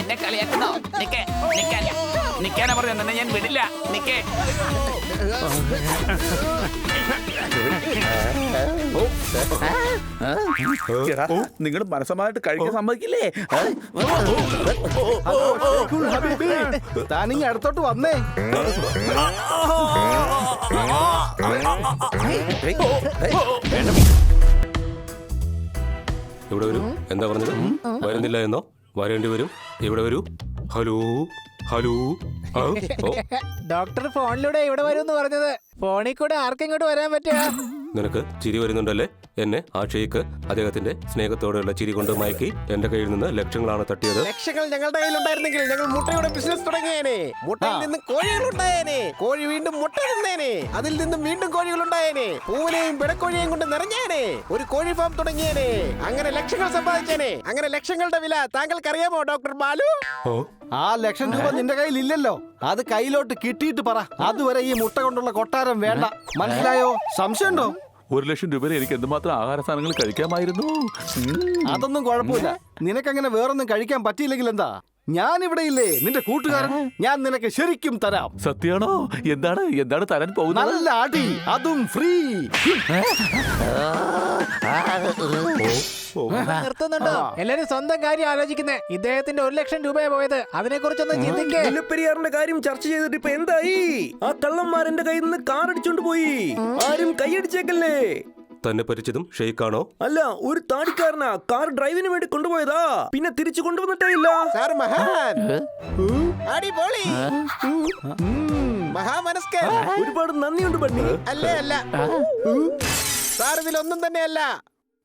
എന്നെ കളിയാക്കുന്നോ? നിക്കാനാ പറഞ്ഞ തന്നെ ഞാൻ വിടില്ല. നിക്കേ. നിങ്ങൾ മനസ്സമായിട്ട് കഴിക്കാൻ സമ്മതിക്കില്ലേ? താനിങ്ങ അടുത്തോട്ട് വന്നേ. ഇവിടെ വരൂ. എന്താ പറഞ്ഞത്? വരുന്നില്ല എന്നോ? വരേണ്ടി വരും. ഇവിടെ വരൂ. Hello hello. ഡോക്ടർ ഫോണിലൂടെ ഇവിടെ വരുമെന്ന് പറഞ്ഞത്. ഫോണിൽ കൂടെ ആർക്കെങ്ങോട്ട് വരാൻ പറ്റുക? നിനക്ക് ചിരി വരുന്നുണ്ടല്ലേ? എന്നെ ആ ഷെയ്ക്ക് അദ്ദേഹത്തിന്റെ സ്നേഹത്തോടെയുള്ള ചിരി കൊണ്ട് മയക്കി എന്റെ കയ്യിൽ നിന്ന് ലക്ഷങ്ങളാണ് തട്ടിയത്. ലക്ഷങ്ങൾ ഞങ്ങളുടെ കയ്യിലുണ്ടായിരുന്നെങ്കിൽ ഞങ്ങൾ മുട്ടയുടെ ബിസിനസ് തുടങ്ങിയേനെ. മുട്ടയിൽ നിന്ന് കോഴികൾ ഉണ്ടായേനെ. കോഴി വീണ്ടും മുട്ട തന്നേനെ. അതിൽ നിന്നും വീണ്ടും കോഴികൾ ഉണ്ടായേനെ. പൂവിനെയും പിടക്കോഴിയെയും കൊണ്ട് നിറഞ്ഞേനെ. ഒരു കോഴി ഫാം തുടങ്ങിയേനെ. അങ്ങനെ ലക്ഷങ്ങൾ സമ്പാദിച്ചേനെ. അങ്ങനെ ലക്ഷങ്ങളുടെ വില താങ്കൾക്ക് അറിയാമോ ഡോക്ടർ ബാലു? ആ ₹1,00,000 നിന്റെ കയ്യിൽ ഇല്ലല്ലോ. അത് കയ്യിലോട്ട് കിട്ടിയിട്ട് പറ. അതുവരെ ഈ മുട്ട കൊണ്ടുള്ള കൊട്ടാരം വേണ്ട. മനസ്സിലായോ? സംശയമുണ്ടോ? ₹1,00,000 എനിക്ക് എന്തുമാത്രം ആഹാര സാധനങ്ങൾ കഴിക്കാമായിരുന്നു. അതൊന്നും കുഴപ്പമില്ല. നിനക്കങ്ങനെ വേറൊന്നും കഴിക്കാൻ പറ്റിയില്ലെങ്കിൽ എന്താ? ഞാൻ ഇവിടെ ഇല്ലേ, നിന്റെ കൂട്ടുകാരൻ. ഞാൻ നിനക്ക് ശരിക്കും തരാം. സത്യാണോ? എന്താണ് തരാൻ പോകുന്നത്? നല്ല അടി, അതും ഫ്രീ. നിർത്തുന്നുണ്ടോ? എല്ലാരും സ്വന്തം കാര്യം ആലോചിക്കുന്നേ. ഇദ്ദേഹത്തിന്റെ ₹1,00,000 പോയത്. അതിനെ കുറിച്ചൊന്നും ചിന്തിക്കേ. മുല്ലപ്പെരിയാറിന്റെ കാര്യം ചർച്ച ചെയ്തിട്ട് ഇപ്പൊ എന്തായി? ആ കള്ളന്മാരെന്റെ കയ്യിൽ നിന്ന് കാർ അടിച്ചോണ്ട് പോയി. ആരും കൈയടിച്ചേക്കല്ലേ? തന്നെ പരിച്ചതും ഷെയ്ക്കാണോ? അല്ല, ഒരു താടിക്കാരനാ കാർ ഡ്രൈവിന് വേണ്ടി കൊണ്ടുപോയതാ. പിന്നെ തിരിച്ചു കൊണ്ടുവന്നിട്ടേ ഇല്ല. സാർ മഹാൻ, അടിപൊളി, മഹാമനസ്കൻ. ഒരുപാട് നന്ദിയുണ്ട് ബണ്ണി. അല്ലേ അല്ല സാർ, ഇതിലൊന്നും തന്നെ അല്ല.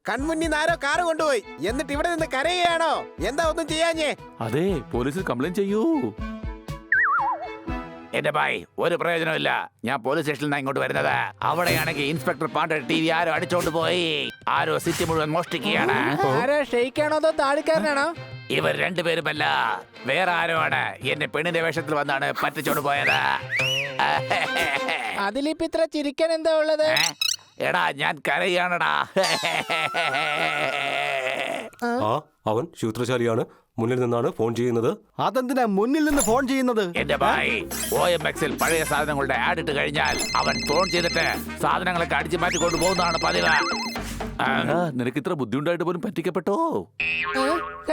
കൺമുന്നിൽ ആരോ കാറ് കൊണ്ടുപോയി. എന്നിട്ട് ഇവിടെ നിന്ന് കരയുകയാണോ? എന്താ ഒന്നും ചെയ്യാഞ്ഞേ? അതെ, പോലീസിൽ കംപ്ലൈന്റ് ചെയ്യൂ. എന്റെ ഭായ്, ഒരു പ്രയോജനമില്ല. ഞാൻ പോലീസ് സ്റ്റേഷനിൽ നിന്ന് ഇങ്ങോട്ട് വരുന്നത്. അവിടെയാണെങ്കിൽ ഇൻസ്പെക്ടർ പാണ്ഡെ TV ആരോ അടിച്ചോണ്ട് പോയി. ആരോ സിറ്റി മുഴുവൻ മോഷ്ടിക്കുകയാണ്. ആരാ, ഷെയ്ക്കാണോ അതോ താടിക്കാരനാണോ? ഇവർ രണ്ടുപേരുമല്ല, വേറെ ആരോ ആണ്. എന്നെ പെണ്ണിന്റെ വേഷത്തിൽ വന്നാണ് പറ്റിച്ചോണ്ട് പോയത്. അതിലിപ്പോ ഇത്ര ചിരിക്കാൻ എന്താ ഉള്ളത്? എടാ, ഞാൻ കരയാണടാ. അവൻ സൂത്രശാലിയാണ്. മുന്നിൽ നിന്നാണ് ഫോൺ ചെയ്യുന്നത്. അതെന്തിനാ മുന്നിൽ നിന്ന് ഫോൺ ചെയ്യുന്നത്? എന്റെ ഭായ്, OMX-ൽ പഴയ സാധനങ്ങളുടെ ആഡ് ഇട്ട് കഴിഞ്ഞാൽ അവൻ ഫോൺ ചെയ്തിട്ട് സാധനങ്ങളൊക്കെ അടിച്ചു മാറ്റി കൊണ്ടുപോകുന്നതാണ് പതിവ്. നിനക്ക് ഇത്ര ബുദ്ധിമുട്ടായിട്ട് പോലും പറ്റിക്കപ്പെട്ടോ?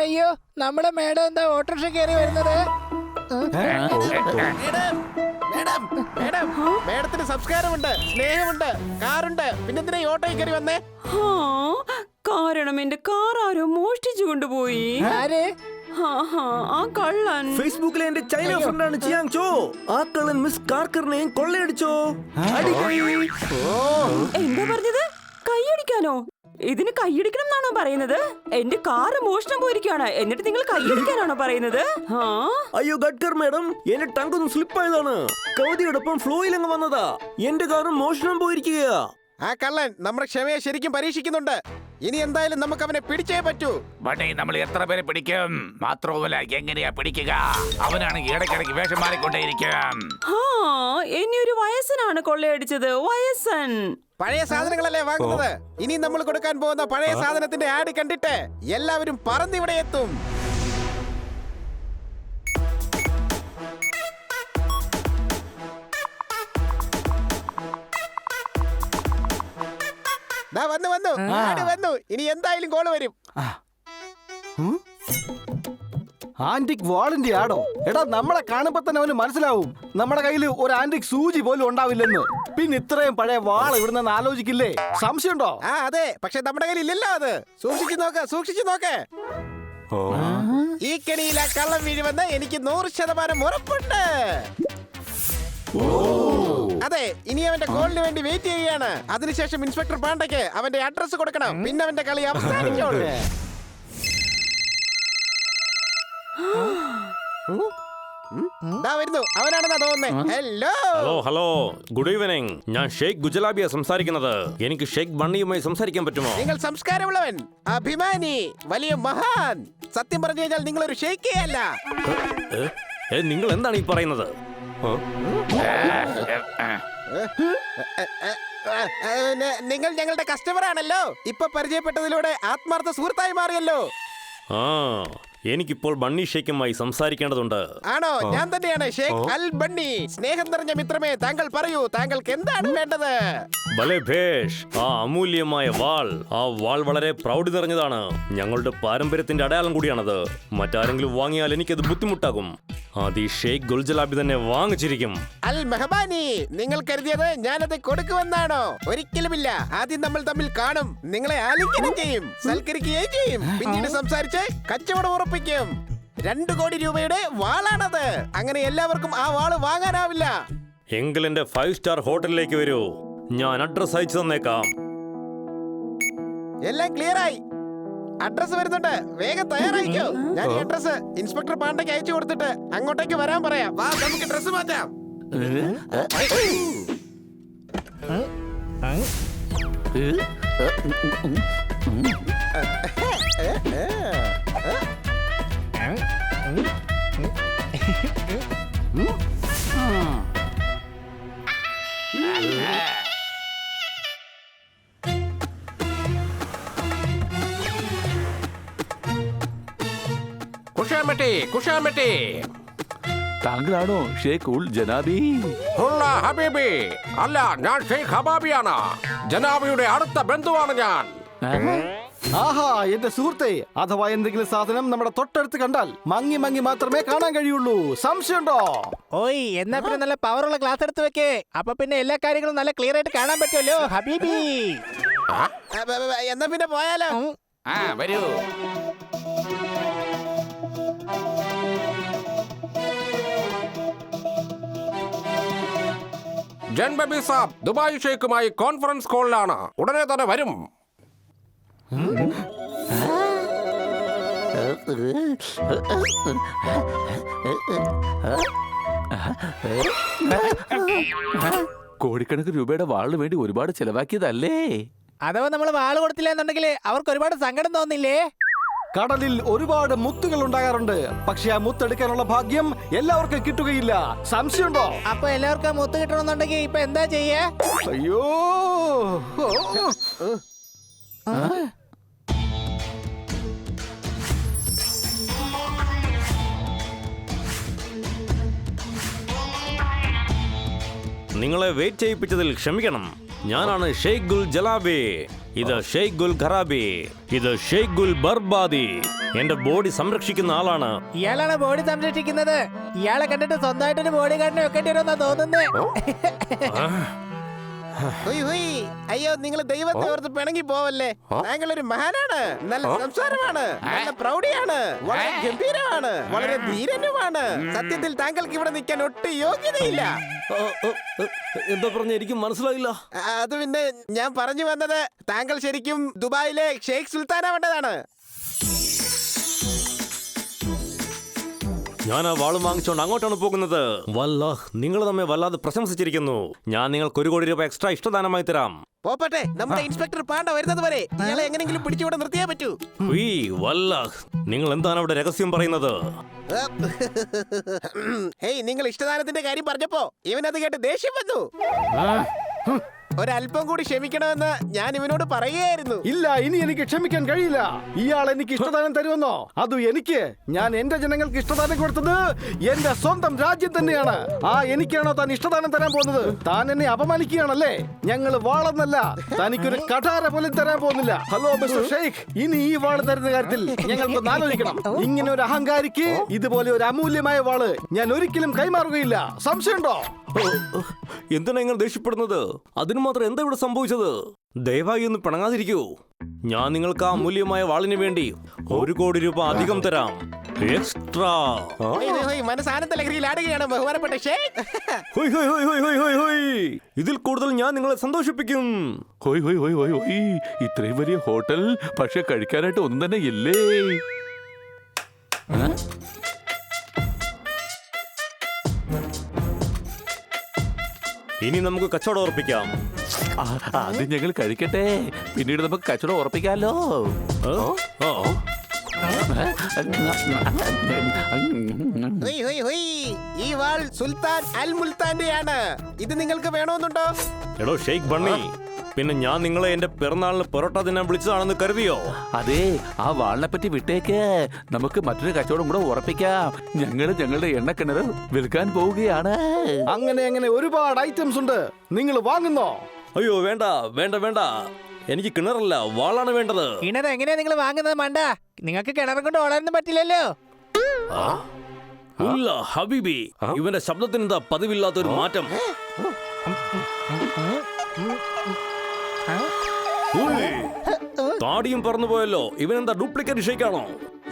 അയ്യോ, നമ്മുടെ മേഡം എന്താ ഓട്ടോറിക്ഷ കയറി വരുന്നത്? മേഡത്തിന് സംസ്കാരമുണ്ട്, സ്നേഹമുണ്ട്, കാറുണ്ട്. പിന്നെന്തിനാ ഈ ഓട്ടോയിൽ കയറി വന്നേ? കാരണം എന്റെ കാർ ആരോ മോഷ്ടിച്ചു കൊണ്ടുപോയി. ആര്? ആ കള്ളൻ ഫേസ്ബുക്കിലെ എന്റെ ചൈന ഫ്രണ്ടാണ് ചിയാങ് ചോ. ആ കള്ളൻ മിസ് കാർക്കറിനെയും കൊള്ളയടിച്ചോ. എന്താ പറഞ്ഞത്? കൈയടിക്കാനോ? ഇതിന് കൈയടിക്കണം എന്നാണോ പറയുന്നത്? എന്റെ കാറ് മോഷണം പോയിരിക്കുകയാണ്, എന്നിട്ട് നിങ്ങൾ കൈയടിക്കാനാണോ പറയുന്നത്? അയ്യോ ഗഡ്കർ മാഡം, എന്റെ ടങ്ക് ഒന്ന് സ്ലിപ്പ് ആയതാണ്. കവിതയോടൊപ്പം ഫ്ലോയിൽ അങ്ങ് വന്നതാ. എന്റെ കാറും മോഷണം പോയിരിക്കുകയാ. ആ കള്ളൻ നമ്മുടെ ക്ഷമയെ ശരിക്കും പരീക്ഷിക്കുന്നുണ്ട്. ഇനി എന്തായാലും നമുക്ക് അവനെ പിടിച്ചേ പറ്റൂ. ബണ്ണി, നമ്മൾ എത്ര പേരെ പിടിക്കും? മാത്രവുമല്ല, എങ്ങനെയാ പിടിക്കുക? അവനാണെങ്കിൽ ഇടയ്ക്കിടയ്ക്ക് വേഷം മാറിക്കൊണ്ടേയിരിക്കും. എന്നെ ഒരു വയസ്സനാണ് കൊള്ളയടിച്ചത്. വയസ്സൻ. പഴയ സാധനങ്ങളല്ലേ വാങ്ങുന്നത്. ഇനി നമ്മൾ കൊടുക്കാൻ പോകുന്ന പഴയ സാധനത്തിന്റെ ആഡ് കണ്ടിട്ട് എല്ലാവരും പറന്നിവിടെ എത്തും. വന്നു. ഇനി എന്തായാലും കോള് വരും. ആന്റിക് വാളിന്റെ ആടോ? എടാ, നമ്മളെ കാണുമ്പോ തന്നെ അവന് മനസ്സിലാവും നമ്മുടെ കയ്യിൽ ഒരു ആന്റിക് സൂചി പോലും ഉണ്ടാവില്ലെന്ന്. പിന്നെ ഇത്രയും പഴയ വാൾ ഇവിടുന്ന് ആലോചിക്കില്ലേ? സംശയമുണ്ടോ? അതെ, പക്ഷെ നമ്മുടെ കയ്യിൽ ഇല്ലല്ലോ അത്. സൂക്ഷിച്ചു നോക്ക്. ഈ കെണിയിൽ ആ കള്ളം വീഴുമെന്ന് എനിക്ക് 100% ഉറപ്പുണ്ട്. അതെ, ഇനി അവന്റെ കോളിന് വേണ്ടി വെയിറ്റ് ചെയ്യുകയാണ്. അതിനുശേഷം ഇൻസ്പെക്ടർ പാണ്ഡയ്ക്ക് അവന്റെ അഡ്രസ് കൊടുക്കണം. പിന്നെ അവന്റെ കളി അവസാനിച്ചോളൂ. അവനാണെന്നാ തോന്നുന്നേ. Hello, good evening. ഞാൻ ഷെയ്ഖ് ഗുജലാബിയ സംസാരിക്കുന്നത്. എനിക്ക് ഷെയ്ഖ് ബണ്ണിയുമായി സംസാരിക്കാൻ പറ്റുമോ? നിങ്ങൾ സംസ്കാരമുള്ളവൻ, അഭിമാനി, വലിയ മഹാൻ. സത്യം പറഞ്ഞു കഴിഞ്ഞാൽ നിങ്ങളൊരു ഷെയ്ഖേ അല്ല. നിങ്ങൾ എന്താണ് ഈ പറയുന്നത്? നിങ്ങൾ ഞങ്ങളുടെ കസ്റ്റമർ ആണല്ലോ. ഇപ്പൊ പരിചയപ്പെട്ടതിലൂടെ ആത്മാർത്ഥ സുഹൃത്തായി മാറിയല്ലോ. എനിക്കിപ്പോൾ ബണ്ണി ഷേക്കുമായി സംസാരിക്കേണ്ടതുണ്ട്. ആണോ? ഞാൻ തന്നെയാണ് ഷേഖ് അൽ ബണ്ണി. സ്നേഹം നിറഞ്ഞ മിത്രമേ, താങ്കൾ പറയൂ, താങ്കൾക്ക് എന്താണ് വേണ്ടത്? ഭലേ ഭേഷ്, ആ അമൂല്യമായ വാൾ, ആ വാൾ വളരെ പ്രൗഢി നിറഞ്ഞതാണ്. ഞങ്ങളുടെ പാരമ്പര്യത്തിന്റെ അടയാളം കൂടിയാണത്. മറ്റാരെങ്കിലും വാങ്ങിയാൽ എനിക്കത് ബുദ്ധിമുട്ടാകും. അത് ഈ ഷെയ്ഖ് ഗുൽജലാബി തന്നെ വാങ്ങിച്ചിരിക്കും. അൽ മെഹബാനി, നിങ്ങൾ കരുതിയത് ഞാനത് കൊടുക്കുമെന്നാണോ? ഒരിക്കലുമില്ല. ആദ്യം നമ്മൾ തമ്മിൽ കാണും, നിങ്ങളെ ആലിംഗനം ചെയ്യും, സൽക്കരിക്കുകയും ചെയ്യും, പിന്നീട് സംസാരിച്ച് കച്ചവടം ഉറപ്പിക്കും. 2 കോടി രൂപയുടെ വാളാണത്. അങ്ങനെ എല്ലാവർക്കും ആ വാള് വാങ്ങാനാവില്ല. എങ്കിൽ എന്റെ 5 സ്റ്റാർ ഹോട്ടലിലേക്ക് വരൂ, ഞാൻ അഡ്രസ് അയച്ചു തന്നേക്കാം. എല്ലാം ക്ലിയർ ആയി. അഡ്രസ് വരുന്നുണ്ട്, വേഗം തയ്യാറായിക്കോ. ഞാൻ ഈ അഡ്രസ് ഇൻസ്പെക്ടർ പാണ്ഡയ്ക്ക് അയച്ചു കൊടുത്തിട്ട് അങ്ങോട്ടേക്ക് വരാൻ പറയാം. വാ, നമുക്ക് ഡ്രസ് മാറ്റാം. കുഷാമട്ടി. താങ്കളാണോ ഷേഖ് ഉൽ ജനാബി? ഹബീബി അല്ല, ഞാൻ ഷെയ്ഖ് ഹബാബിയാണ്. ജനാബിയുടെ അടുത്ത ബന്ധുവാണ് ഞാൻ. ആഹാ, എന്റെ സുഹൃത്തെ, അഥവാ എന്തെങ്കിലും സാധനം നമ്മുടെ തൊട്ടടുത്ത് കണ്ടാൽ മങ്ങി മങ്ങി മാത്രമേ കാണാൻ കഴിയുള്ളൂ. സംശയമുണ്ടോ? ഓയ്, എന്നാ പിന്നെ നല്ല പവറുള്ള ഗ്ലാസ് എടുത്ത് വെക്കേ. അപ്പൊ പിന്നെ എല്ലാ കാര്യങ്ങളും നല്ല ക്ലിയർ ആയിട്ട് കാണാൻ പറ്റുമല്ലോ ഹബീബി. എന്നാ പിന്നെ പോയാലോ? വരൂ. ജൻബബി സാബ് ദുബായ് ഷെയ്ഖുമായി കോൺഫറൻസ് കോളിലാണ്. ഉടനെ തന്നെ വരും. കോടിക്കണക്കിന് രൂപയുടെ വാളിന് വേണ്ടി ഒരുപാട് ചെലവാക്കിയതല്ലേ? അഥവാ നമ്മൾ വാള് കൊടുത്തില്ല എന്നുണ്ടെങ്കിൽ അവർക്ക് ഒരുപാട് സങ്കടം തോന്നില്ലേ? കടലിൽ ഒരുപാട് മുത്തുകൾ ഉണ്ടാകാറുണ്ട്, പക്ഷെ ആ മുത്തെടുക്കാനുള്ള ഭാഗ്യം എല്ലാവർക്കും കിട്ടുകയില്ല. സംശയമുണ്ടോ? അപ്പൊ എല്ലാവർക്കും മുത്ത് കിട്ടണമെന്നുണ്ടെങ്കിൽ ഇപ്പൊ എന്താ ചെയ്യേ? അയ്യോ, നിങ്ങളെ വെയിറ്റ് ചെയ്യിപ്പിച്ചതിൽ ക്ഷമിക്കണം. ഞാനാണ് ഷെയ്ഖ് ഗുൽ ജലാബി. ഇത് ഷെയ്ഖ് ഗുൽ ഖറാബി. ഇത് ഷെയ്ഖ് ഗുൽ ബർബാദി. എന്റെ ബോഡി സംരക്ഷിക്കുന്ന ആളാണ്. ഇയാളാണ് ബോഡി സംരക്ഷിക്കുന്നത്. ഇയാളെ കണ്ടിട്ട് സ്വന്തമായിട്ടൊരു ബോഡി ഗാർഡിനെ വെക്കേണ്ടി വരുമെന്നാ തോന്നുന്നേ. അയ്യോ, നിങ്ങൾ ദൈവത്തെ ഓർത്ത് പിണങ്ങി പോവല്ലേ. താങ്കൾ ഒരു മഹാനാണ്. നല്ല സംസാരമാണ്, നല്ല പ്രൗഢിയാണ്, വളരെ ഗംഭീരമാണ്, വളരെ ധീരനുമാണ്. സത്യത്തിൽ താങ്കൾക്ക് ഇവിടെ നിൽക്കാൻ ഒട്ടും യോഗ്യതയില്ല. എന്താ പറഞ്ഞ എനിക്ക് മനസ്സിലായില്ല. അത് പിന്നെ ഞാൻ പറഞ്ഞു വന്നത്, താങ്കൾ ശരിക്കും ദുബായിലെ ഷെയ്ഖ് സുൽത്താനാവേണ്ടതാണ്. ഞാൻ ആ വാളും വാങ്ങിച്ചോണ്ട് അങ്ങോട്ടാണ് പോകുന്നത്. വല്ലാഹ്, നിങ്ങൾ നമ്മെ വല്ലാതെ പ്രശംസിച്ചിരിക്കുന്നു. ഞാൻ നിങ്ങൾക്ക് 1 കോടി രൂപ എക്സ്ട്രാ ഇഷ്ടദാനമായി തരാം. പോപ്പട്ടെ, നമ്മുടെ ഇൻസ്പെക്ടർ പാണ്ഡ വരുന്നത് വരെ ഇയാളെ എങ്ങനെങ്കിലും പിടിച്ചുവിടെ നിർത്തിയേ പറ്റൂ. വല്ലാഹ്, നിങ്ങൾ എന്താണ് അവിടെ രഹസ്യം പറയുന്നത്? ഹേയ്, നിങ്ങൾ ഇഷ്ടദാനത്തിന്റെ കാര്യം പറഞ്ഞപ്പോ ഇവനത് കേട്ട് ദേഷ്യം വന്നു. ഒരല്പം കൂടി ക്ഷമിക്കണമെന്ന് ഞാൻ ഇവനോട് പറയുകയായിരുന്നു. ഇല്ല, ഇനി എനിക്ക് ക്ഷമിക്കാൻ കഴിയില്ല. ഇയാൾ എനിക്ക് ഇഷ്ടദാനം തരുമെന്നോ? അതും എനിക്ക്. ഞാൻ എന്റെ ജനങ്ങൾക്ക് ഇഷ്ടദാനം കൊടുത്തത് എന്റെ സ്വന്തം രാജ്യം തന്നെയാണ്. എനിക്കാണോ താൻ ഇഷ്ടദാനം തരാൻ പോകുന്നത്? താൻ എന്നെ അപമാനിക്കുകയാണല്ലേ. ഞങ്ങൾ വാളെന്നല്ല, തനിക്കൊരു കഠാര പോലും തരാൻ പോകുന്നില്ല. ഹലോ മിസ്റ്റർ ഷെയ്ഖ്, ഇനി ഈ വാള് തരുന്ന കാര്യത്തിൽ ഞങ്ങൾക്കൊന്ന് ആലോചിക്കണം. ഇങ്ങനെ ഒരു അഹങ്കാരിക്ക് ഇതുപോലെ ഒരു അമൂല്യമായ വാള് ഞാൻ ഒരിക്കലും കൈമാറുകയില്ല. സംശയമുണ്ടോ? എന്തിനാ നിങ്ങൾ ദേഷ്യപ്പെടുന്നത്? അതിന് മാത്രം എന്താ ഇവിടെ സംഭവിച്ചത്? ദയവായി ഒന്ന് പിണങ്ങാതിരിക്കൂ. ഞാൻ നിങ്ങൾക്ക് ആ അമൂല്യമായ വാളിന് വേണ്ടി 1 കോടി രൂപ അധികം തരാം. എക്സ്ട്രാ. മനസാനത്തെ ലഹരിയിൽ ആടുകയാണ് ബഹുമാനപ്പെട്ട ഷെയ്ഖ്. ഇതിൽ കൂടുതൽ ഞാൻ നിങ്ങളെ സന്തോഷിപ്പിക്കും. ഹോയ് ഹോയ് ഹോയ് ഹോയ് ഹോയ്, ഇത്രയും വലിയ ഹോട്ടൽ, പക്ഷെ കഴിക്കാനായിട്ട് ഒന്നും തന്നെ ഇല്ലേ? ഇനി നമുക്ക് കച്ചവടം ഉറപ്പിക്കാം. അത് ഞങ്ങൾ കഴിക്കട്ടെ, പിന്നീട് നമുക്ക് കച്ചവടം ഉറപ്പിക്കാലോ. ഈ വാൾ സുൽത്താൻ അൽ മുൽത്താന്റെയാണ്. ഇത് നിങ്ങൾക്ക് വേണമെന്നുണ്ടോ? എടോ ഷെയ്ഖ് ബണ്ണി, പിന്നെ ഞാൻ നിങ്ങളെ എന്റെ പിറന്നാളിന് പൊറോട്ട തിന്നാൻ വിളിച്ചതാണെന്ന് കരുതിയോ? അതെ, ആ വാളിനെ പറ്റി വിട്ടേക്ക്. നമുക്ക് മറ്റൊരു കച്ചവടം കൂടെ ഉറപ്പിക്കാം. ഞങ്ങളുടെ എണ്ണക്കിണർ വിൽക്കാൻ പോവുകയാണ്. അങ്ങനെ ഒരുപാട് ഐറ്റംസ് ഉണ്ട്. നിങ്ങൾ വാങ്ങുന്നോ? അയ്യോ വേണ്ട വേണ്ട വേണ്ട, എനിക്ക് കിണറല്ല വാളാണ് വേണ്ടത്. കിണർ എങ്ങനെയാ നിങ്ങൾ വാങ്ങുന്നത് മണ്ട? നിങ്ങൾക്ക് കിണറും കൊണ്ട് വളരാനും പറ്റില്ലല്ലോ. ഉല്ല ഹബീബി, ഇവന്റെ ശബ്ദത്തിന് എന്താ പതിവില്ലാത്തൊരു മാറ്റം? ഉയ്, താടിയും പറന്നു പോയല്ലോ. ഇവനെന്താ ഡ്യൂപ്ലിക്കേറ്റ് ഷേക്കാണോ?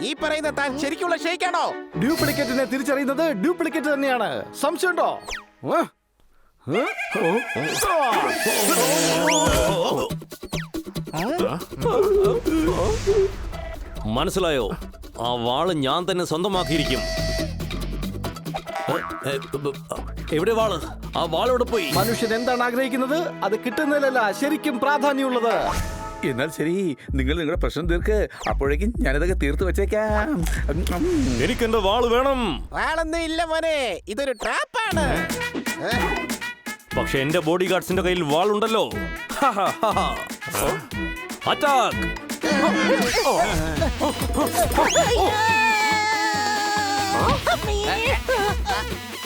ഈ പറയുന്ന താൻ ശരിക്കുള്ള ഷെയ്ക്കാണോ? ഡ്യൂപ്ലിക്കേറ്റിനെ തിരിച്ചറിയുന്നത് ഡ്യൂപ്ലിക്കേറ്റ് തന്നെയാണ്. സംശയമുണ്ടോ? മനസ്സിലായോ? ആ വാള് ഞാൻ തന്നെ സ്വന്തമാക്കിയിരിക്കും. എവിടെ വാള്? ആ വാളെവിടെ പോയി? മനുഷ്യൻ എന്താണ് ആഗ്രഹിക്കുന്നത് അത് കിട്ടുന്നതിലല്ല ശരിക്കും പ്രാധാന്യമുള്ളത്. എന്നാൽ ശരി, നിങ്ങൾ നിങ്ങളുടെ പ്രശ്നം തീർക്ക്. അപ്പോഴേക്കും ഞാനിതൊക്കെ തീർത്ത് വെച്ചേക്കാം. എനിക്ക് എന്റെ വാള് വേണം. വേളൊന്നും ഇല്ല മോനെ, ഇതൊരു ട്രാപ്പാണ്. പക്ഷെ എന്റെ ബോഡി ഗാർഡ്സിന്റെ കയ്യിൽ വാളുണ്ടല്ലോ. അറ്റാക്ക്!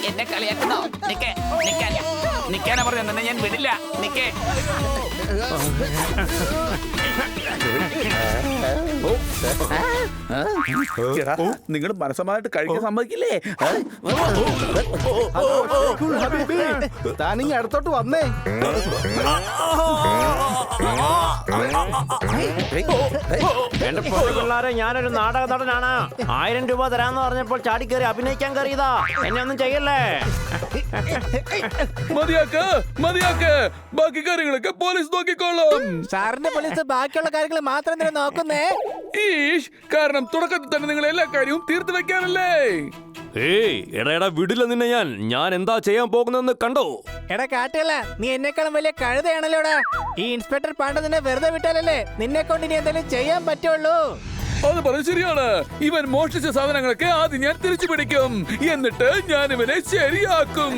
എന്നെ കളിയാക്കണോ? നിക്കാനാ പറഞ്ഞ തന്നെ ഞാൻ വിടില്ല. നിക്കേ. നിങ്ങൾ മനസ്സമായിട്ട് കഴിക്കാൻ സമ്മതിക്കില്ലേ? താനിങ്ങ അടുത്തോട്ട് വന്നേ. എന്റെ പിള്ളേരെ, ഞാനൊരു നാടക നടനാണ്. 1000 രൂപ തരാന്ന് പറഞ്ഞപ്പോൾ ചാടിക്കേറി അഭിനയിക്കാൻ കയറിയതാ. എന്നെ ഒന്നും ചെയ്യല്ലേ. മതിയാക്ക്. ബാക്കി കാര്യങ്ങളൊക്കെ പോലീസ് നോക്കിക്കോളും. സാറിന്റെ പോലീസ് ബാക്കിയുള്ള കാര്യങ്ങൾ മാത്രം എന്തിനാ നോക്കുന്നേ? കാരണം തുടക്കത്തിൽ തന്നെ നിങ്ങൾ എല്ലാ കാര്യവും തീർത്തു വെക്കാനല്ലേ? ഏയ് എടാ വിടില്ല നിന്നെ. ഞാൻ എന്താ ചെയ്യാൻ പോകുന്നതെന്ന് കണ്ടോ? എടാ കാട്ടുകല്ല, നീ എന്നെക്കാളും വലിയ കഴുതയാണല്ലോടാ. ഈ ഇൻസ്പെക്ടർ പാണ്ഡ നിന്നെ വെറുതെ വിട്ടാലല്ലേ നിന്നെ കൊണ്ട് ഇനി എന്തെങ്കിലും ചെയ്യാൻ പറ്റുള്ളൂ. അത് പറഞ്ഞത് ശരിയാണ്. ഇവൻ മോഷ്ടിച്ച സാധനങ്ങളൊക്കെ ആദ്യം ഞാൻ തിരിച്ചു പിടിക്കും. എന്നിട്ട് ഞാൻ ഇവനെ ശരിയാക്കും.